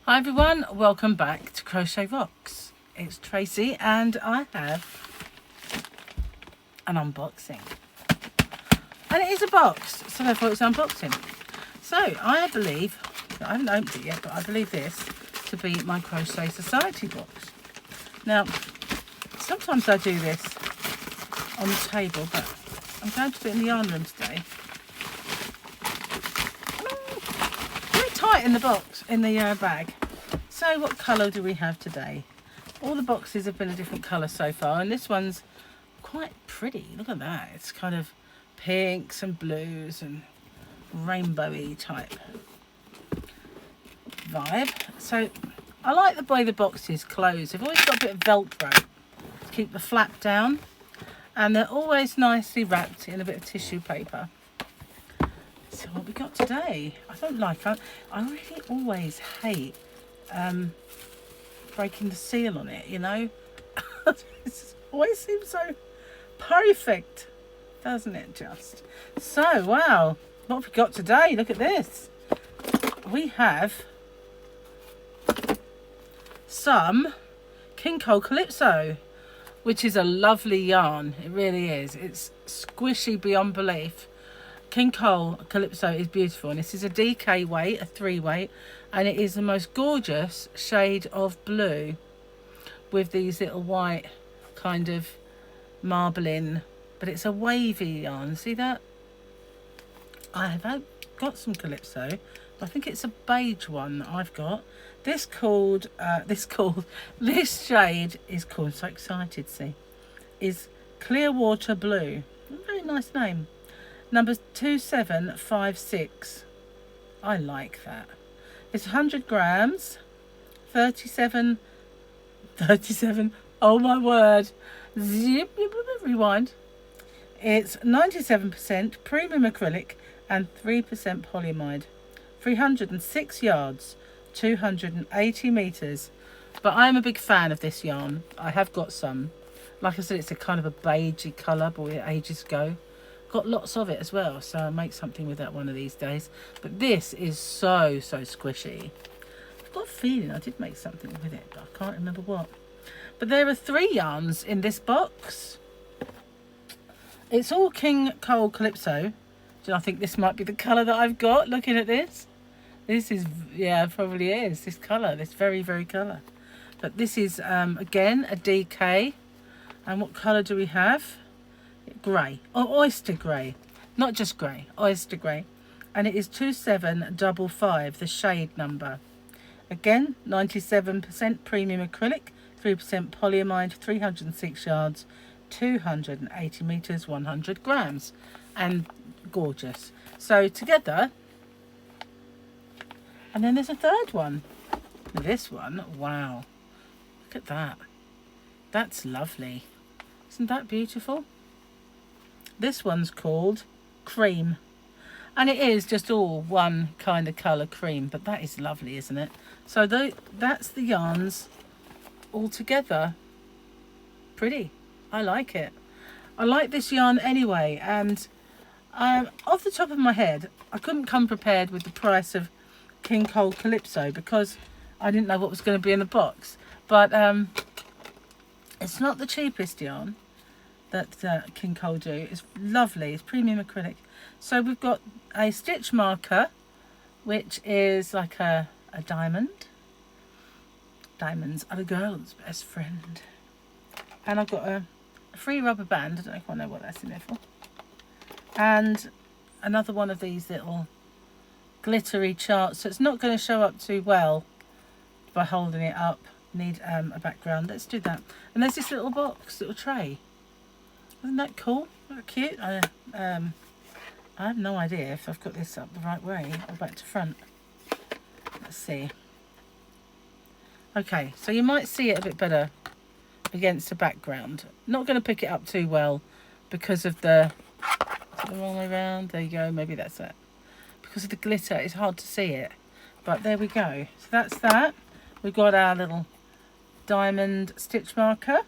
Hi everyone, welcome back to Crochet Rocks. It's Tracy and I have an unboxing. And it is a box, so therefore it's unboxing. So I believe, I haven't opened it yet, but I believe this to be my Crochet Society box. Now, sometimes I do this on the table, but I'm going to do it in the yarn room today. Very tight in the box, in the bag. So what colour do we have today? All the boxes have been a different colour so far, and this one's quite pretty. Look at that. It's kind of pinks and blues and rainbowy type vibe. So I like the way the boxes close. They've always got a bit of Velcro to keep the flap down, and they're always nicely wrapped in a bit of tissue paper. So what we got today? I don't like it. I really always hate breaking the seal on it, you know. It always seems so perfect, doesn't it? Just so, wow, what have we got today? Look at this. We have some King Coal Calypso, which is a lovely yarn. It really is. It's squishy beyond belief. King Coal Calypso is beautiful, and this is a DK weight, a 3 weight, and it is the most gorgeous shade of blue with these little white kind of marbling, but it's a wavy yarn. See that? I have got some Calypso, but I think it's a beige one that I've got. This shade is called, I'm so excited, see, is Clearwater Blue. A very nice name. Number 2756. I like that. It's 100 grams, 37, oh my word, zip, rewind. It's 97% premium acrylic and 3% polyamide, 306 yards, 280 meters. But I'm a big fan of this yarn. I have got some. Like I said, it's a kind of a beigey colour, bought it ages ago. Got lots of it as well, so I'll make something with that one of these days. But this is so squishy. I've got a feeling I did make something with it, but I can't remember what. But there are 3 yarns in this box. It's all King Coal Calypso. I think this might be the colour that I've got, looking at this. This is, yeah, probably is, this colour, this very colour. But this is, again, a DK. And what colour do we have? Grey, or oyster grey, not just grey, oyster grey, and it is 2755, the shade number. Again, 97% premium acrylic, 3% polyamide, 306 yards, 280 meters, 100 grams, and gorgeous. So together, and then there's a third one. This one, wow, look at that. That's lovely. Isn't that beautiful? This one's called Cream, and it is just all one kind of colour, cream, but that is lovely, isn't it? So that's the yarns all together. Pretty. I like it. I like this yarn anyway, and off the top of my head, I couldn't come prepared with the price of King Coal Calypso because I didn't know what was going to be in the box, but it's not the cheapest yarn that King Coal do. It's lovely. It's premium acrylic. So we've got a stitch marker, which is like a diamond. Diamonds are the girl's best friend. And I've got a free rubber band. I don't quite know what that's in there for. And another one of these little glittery charts. So it's not going to show up too well by holding it up. Need a background. Let's do that. And there's this little box, little tray. Isn't that cool? That cute? I have no idea if I've got this up the right way or back to front. Let's see. Okay, so you might see it a bit better against the background. Not going to pick it up too well because of the wrong way around. There you go. Maybe that's it. Because of the glitter, it's hard to see it. But there we go. So that's that. We've got our little diamond stitch marker.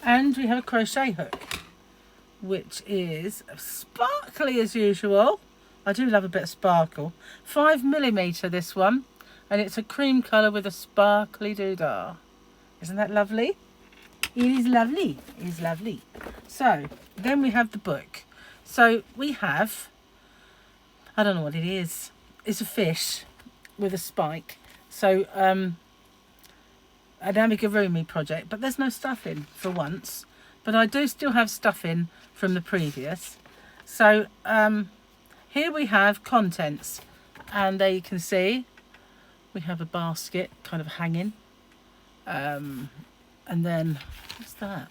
And we have a crochet hook, which is sparkly as usual. I do love a bit of sparkle. 5mm this one, And it's a cream colour with a sparkly doodah. Isn't that lovely? It is lovely. It is lovely. So, then we have the book. So, we have, I don't know what it is. It's a fish with a spike. So, an amigurumi project. But there's no stuffing for once. But I do still have stuffing from the previous. So, here we have contents. And there you can see, we have a basket kind of hanging. And then, what's that?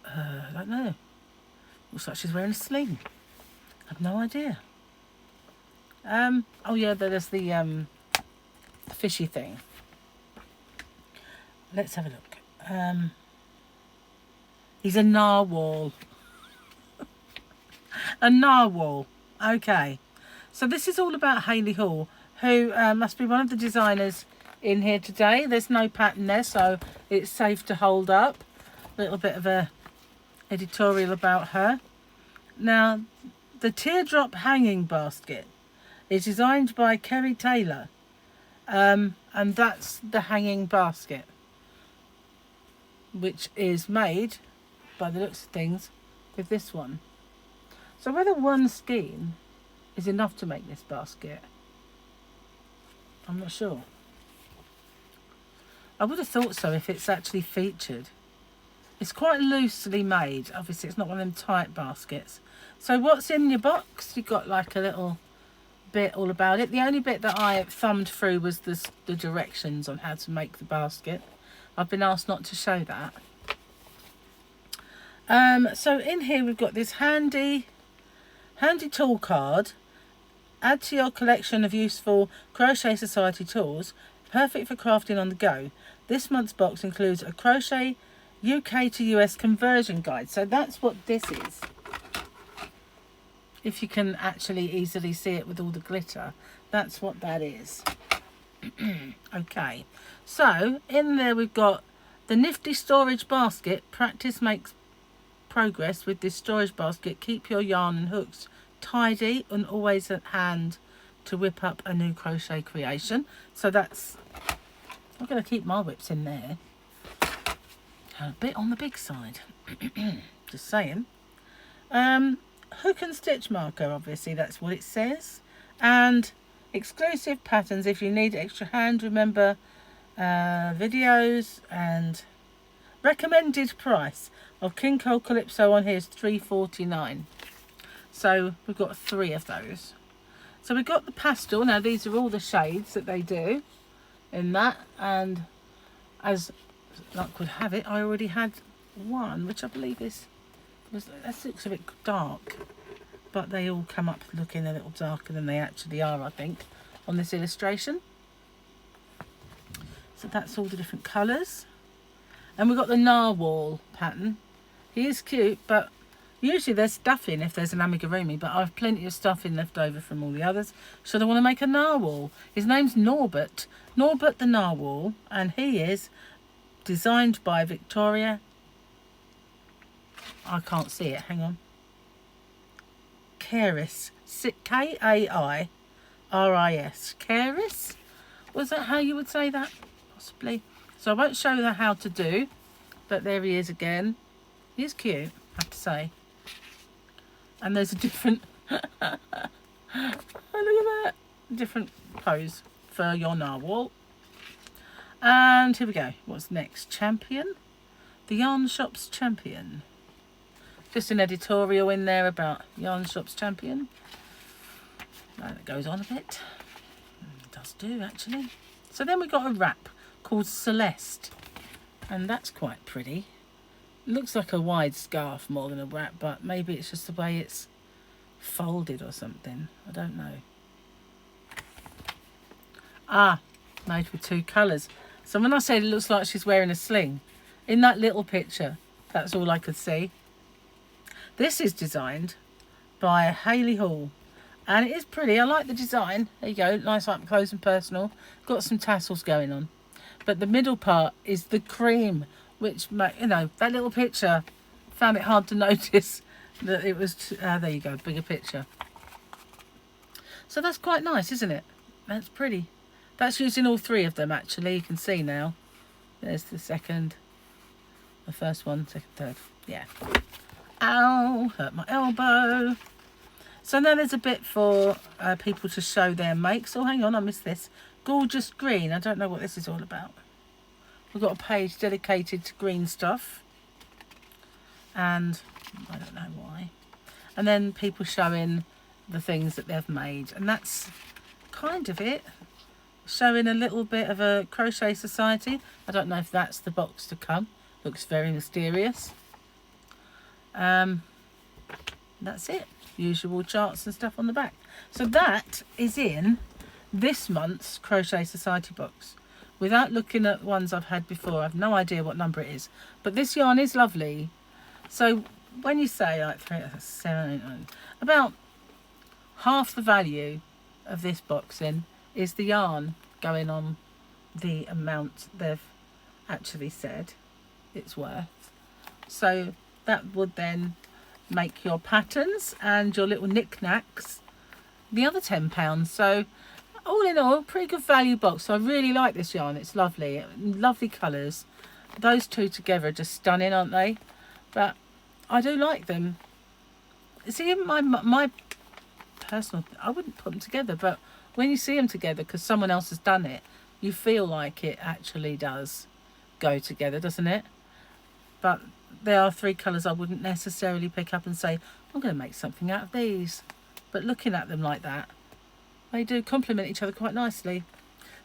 I don't know. Looks like she's wearing a sling. I've no idea. Oh yeah, there's the fishy thing. Let's have a look. He's a narwhal. A narwhal. Okay. So this is all about Hayley Hall, who must be one of the designers in here today. There's no pattern there, so it's safe to hold up. A little bit of a editorial about her. Now, the Teardrop hanging basket is designed by Kerry Taylor, and that's the hanging basket, which is made, by the looks of things, with this one. So whether one skein is enough to make this basket, I'm not sure. I would have thought so if it's actually featured. It's quite loosely made. Obviously, it's not one of them tight baskets. So what's in your box? You've got like a little bit all about it. The only bit that I thumbed through was the directions on how to make the basket. I've been asked not to show that. So in here we've got this handy tool card. Add to your collection of useful Crochet Society tools, perfect for crafting on the go. This month's box includes a crochet UK to US conversion guide. So that's what this is. If you can actually easily see it with all the glitter, that's what that is. Okay, so in there we've got the nifty storage basket. Practice makes progress with this storage basket. Keep your yarn and hooks tidy and always at hand to whip up a new crochet creation. So that's, I'm going to keep my whips in there. A bit on the big side. Just saying. Hook and stitch marker, obviously that's what it says. And exclusive patterns if you need extra hand. Remember, videos, and recommended price of King Cole Calypso on here is $3.49. So we've got 3 of those. So we've got the pastel. Now these are all the shades that they do in that, and as luck would have it, I already had one, which I believe this looks a bit dark, but they all come up looking a little darker than they actually are, I think, on this illustration. So that's all the different colours. And we've got the narwhal pattern. He is cute, but usually there's stuffing if there's an amigurumi, but I've plenty of stuffing left over from all the others. Should I want to make a narwhal? His name's Norbert the Narwhal, and he is designed by Victoria. I can't see it, hang on. Kairis. Kairis. Kairis? Was that how you would say that? Possibly. So I won't show you how to do, but there he is again. He's cute, I have to say. And there's a different, oh, look at that, different pose for your narwhal. And here we go. What's next? Champion. The Yarn Shop's Champion. Just an editorial in there about Yarn Shop's Champion. That goes on a bit. It does do, actually. So then we've got a wrap called Celeste. And that's quite pretty. It looks like a wide scarf more than a wrap, but maybe it's just the way it's folded or something. I don't know. Ah, made with 2 colours. So when I said it looks like she's wearing a sling, in that little picture, that's all I could see. This is designed by Hayley Hall, and it is pretty. I like the design. There you go, nice up close and personal. Got some tassels going on, but the middle part is the cream, which, you know, that little picture, found it hard to notice that it was, there you go, bigger picture. So that's quite nice, isn't it? That's pretty. That's using all three of them actually. You can see now. There's the second, the first one, second, third. Yeah. Ow, hurt my elbow. So now there's a bit for people to show their makes. Oh, hang on, I missed this. Gorgeous green. I don't know what this is all about. We've got a page dedicated to green stuff. And I don't know why. And then people showing the things that they've made. And that's kind of it. Showing a little bit of a Crochet Society. I don't know if that's the box to come. Looks very mysterious. That's it. Usual charts and stuff on the back. So that is in this month's Crochet Society box. Without looking at ones I've had before, I have no idea what number it is. But this yarn is lovely. So when you say like 3, 7, 8, 9, about half the value of this boxing is the yarn going on the amount they've actually said it's worth. So that would then make your patterns and your little knickknacks the other £10. So all in all, pretty good value box. So I really like this yarn. It's lovely. Lovely colours. Those two together are just stunning, aren't they? But I do like them. See, even my personal, I wouldn't put them together, but when you see them together because someone else has done it, you feel like it actually does go together, doesn't it? But there are three colours I wouldn't necessarily pick up and say, I'm going to make something out of these. But looking at them like that, they do complement each other quite nicely.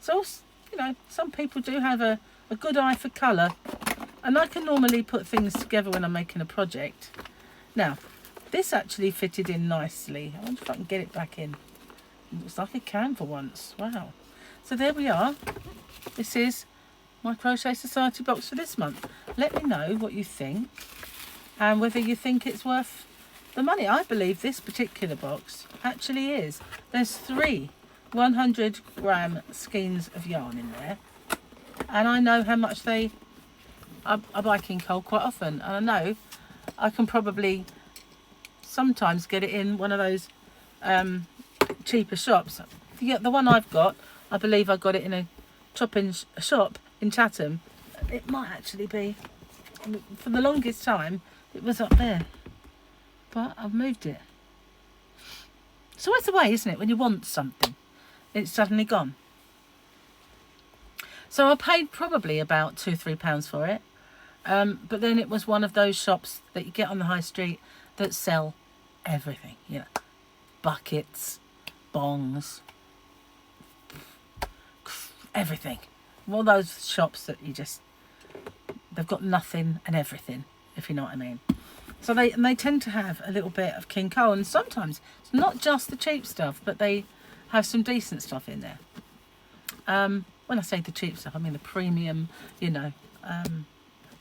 So, you know, some people do have a good eye for colour. And I can normally put things together when I'm making a project. Now, this actually fitted in nicely. I wonder if I can get it back in. It looks like I can for once. Wow. So there we are. This is my Crochet Society box for this month. Let me know what you think and whether you think it's worth the money. I believe this particular box actually is. There's 3 100-gram skeins of yarn in there, and I know how much I buy King Cole quite often, and I know I can probably sometimes get it in one of those cheaper shops. The one I've got, I believe I got it in a shop in Chatham. It might actually be, for the longest time it was up there, but I've moved it. So it's the way, isn't it, when you want something, it's suddenly gone. So I paid probably about £2-3 for it, but then it was one of those shops that you get on the high street that sell everything, you know, buckets, bongs, everything. All those shops that they've got nothing and everything, if you know what I mean. So they tend to have a little bit of King Cole, and sometimes it's not just the cheap stuff, but they have some decent stuff in there. When I say the cheap stuff, I mean the premium, you know,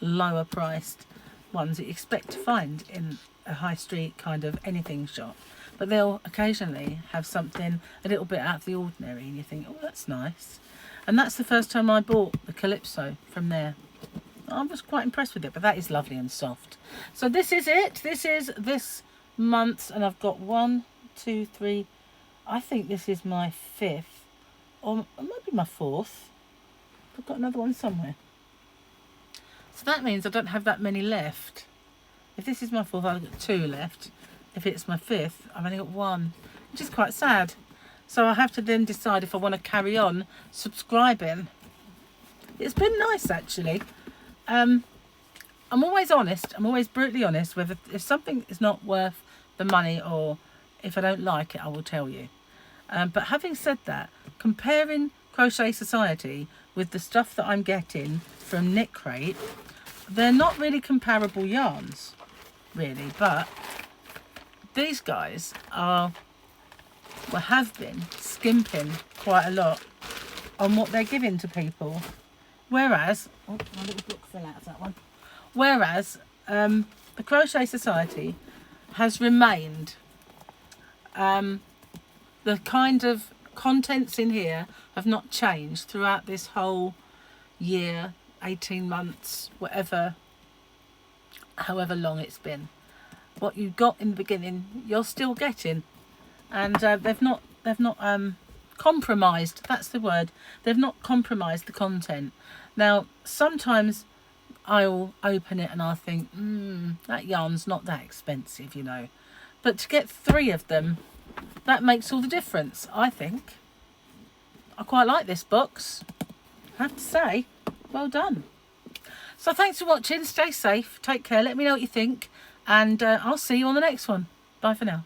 lower priced ones that you expect to find in a high street kind of anything shop. But they'll occasionally have something a little bit out of the ordinary, and you think, oh, that's nice. And that's the first time I bought the Calypso from there. I was quite impressed with it, but that is lovely and soft. So this is it. This is this month's, and I've got 1, 2, 3. I think this is my 5th, or it might be my 4th. I've got another one somewhere. So that means I don't have that many left. If this is my 4th, I've got 2 left. If it's my 5th, I've only got 1, which is quite sad. So I have to then decide if I want to carry on subscribing. It's been nice, actually. I'm always honest. I'm always brutally honest. If something is not worth the money, or if I don't like it, I will tell you. But having said that, comparing Crochet Society with the stuff that I'm getting from Knit Crate, they're not really comparable yarns, really. But these guys have been skimping quite a lot on what they're giving to people. Whereas, oh, my little book fell out of that one. Whereas the Crochet Society has remained, the kind of contents in here have not changed throughout this whole year, 18 months, however long it's been. What you got in the beginning, you're still getting, and they've not compromised. That's the word. They've not compromised the content. Now, sometimes I'll open it and I'll think, that yarn's not that expensive, you know. But to get 3 of them, that makes all the difference, I think. I quite like this box. I have to say, well done. So thanks for watching. Stay safe. Take care. Let me know what you think. And I'll see you on the next one. Bye for now.